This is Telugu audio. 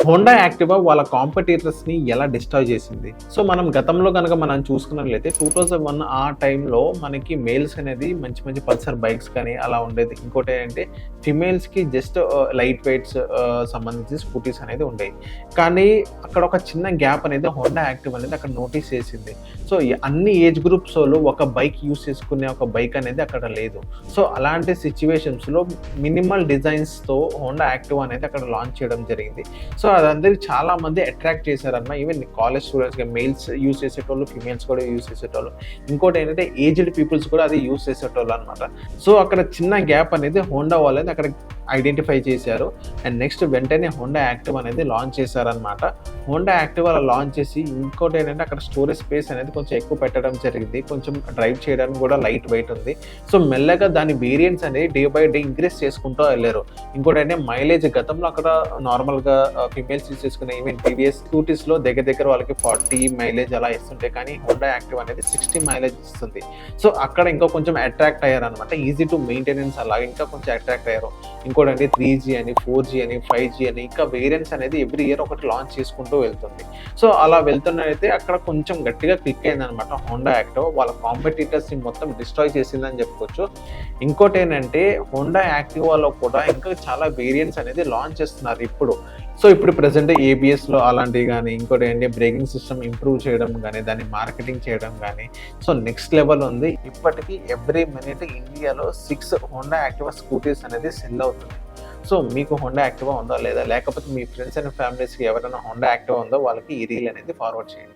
హోండా యాక్టివా వాళ్ళ కాంపిటీటర్స్ని ఎలా డిస్ట్రాయ్ చేసింది. సో మనం గతంలో కనుక మనం చూసుకున్నట్లయితే 2001 ఆ టైంలో మనకి మేల్స్ అనేది మంచి మంచి పల్సర్ బైక్స్ కానీ అలా ఉండేది. ఇంకోటి ఏంటంటే ఫిమేల్స్కి జస్ట్ లైట్ వెయిట్స్ సంబంధించి స్కూటీస్ అనేది ఉండేవి. కానీ అక్కడ ఒక చిన్న గ్యాప్ అనేది హోండా యాక్టివ్ అనేది అక్కడ నోటీస్ చేసింది. సో అన్ని ఏజ్ గ్రూప్స్ వాళ్ళు ఒక బైక్ యూస్ చేసుకునే ఒక బైక్ అనేది అక్కడ లేదు. సో అలాంటి సిచ్యువేషన్స్లో మినిమల్ డిజైన్స్తో హోండా యాక్టివ్ అనేది అక్కడ లాంచ్ చేయడం జరిగింది. సో అదందరికి చాలా మంది అట్రాక్ట్ చేశారన్నమాట. ఈవెన్ కాలేజ్ స్టూడెంట్స్గా మేల్స్ యూస్ చేసేటోళ్ళు, ఫీమేల్స్ కూడా యూస్ చేసేటోళ్ళు. ఇంకోటి ఏంటంటే ఏజ్డ్ పీపుల్స్ కూడా అది యూస్ చేసేటోళ్ళు అనమాట. సో అక్కడ చిన్న గ్యాప్ అనేది హోండా వాళ్ళది అక్కడ ఐడెంటిఫై చేశారు. అండ్ నెక్స్ట్ వెంటనే హోండా యాక్టివ్ అనేది లాంచ్ చేశారనమాట. హోండా యాక్టివ్ అలా లాంచ్ చేసి ఇంకోటి ఏంటంటే అక్కడ స్టోరేజ్ స్పేస్ అనేది కొంచెం ఎక్కువ పెట్టడం జరిగింది. కొంచెం డ్రైవ్ చేయడానికి కూడా లైట్ వెయిట్ ఉంది. సో మెల్లగా దాని వేరియంట్స్ అనేది డే బై డే ఇంక్రీజ్ చేసుకుంటూ వెళ్ళారు. ఇంకోటి అంటే మైలేజ్ గతంలో అక్కడ నార్మల్గా ఫిమేల్స్ యూస్ చేసుకునే ఈవెన్ టీవీఎస్ స్కూటీస్లో దగ్గర వాళ్ళకి 40 మైలేజ్ అలా ఇస్తుంటాయి. కానీ హోండా యాక్టివ్ అనేది 60 మైలేజ్ ఇస్తుంది. సో అక్కడ ఇంకా కొంచెం అట్రాక్ట్ అయ్యారు అనమాట. ఈజీ టు మెయింటెనెన్స్ అలాగే ఇంకా కొంచెం అట్రాక్ట్ అయ్యారు. ఇంకోటి అంటే 3G అని 4G అని 5G అని ఇంకా వేరియంట్స్ అనేది ఎవ్రీ ఇయర్ ఒకటి లాంచ్ చేసుకుంటూ వెళ్తుంది. సో అలా వెళ్తున్నైతే అక్కడ కొంచెం గట్టిగా క్లిక్ అయిందనమాట హోండా యాక్టివ్. వాళ్ళ కాంపిటీటర్స్ని మొత్తం డిస్ట్రాయ్ చేసిందని చెప్పుకోవచ్చు. ఇంకోటి ఏంటంటే హోండా యాక్టివాలో కూడా ఇంకా చాలా వేరియంట్స్ అనేది లాంచ్ చేస్తున్నారు ఇప్పుడు. సో ఇప్పుడు ప్రజెంట్ ABSలో అలాంటివి కానీ ఇంకోటి ఏంటి బ్రేకింగ్ సిస్టమ్ ఇంప్రూవ్ చేయడం కానీ దాన్ని మార్కెటింగ్ చేయడం కానీ సో నెక్స్ట్ లెవెల్ ఉంది. ఇప్పటికీ ఎవ్రీ మినిట్ ఇండియాలో 6 హోండా యాక్టివా స్కూటీస్ అనేది సెల్ అవుతుంది. సో మీకు హోండా యాక్టివా ఉందా లేదా, లేకపోతే మీ ఫ్రెండ్స్ అండ్ ఫ్యామిలీస్కి ఎవరైనా హోండా యాక్టివా ఉందో వాళ్ళకి ఈ రీల్ అనేది ఫార్వర్డ్ చేయండి.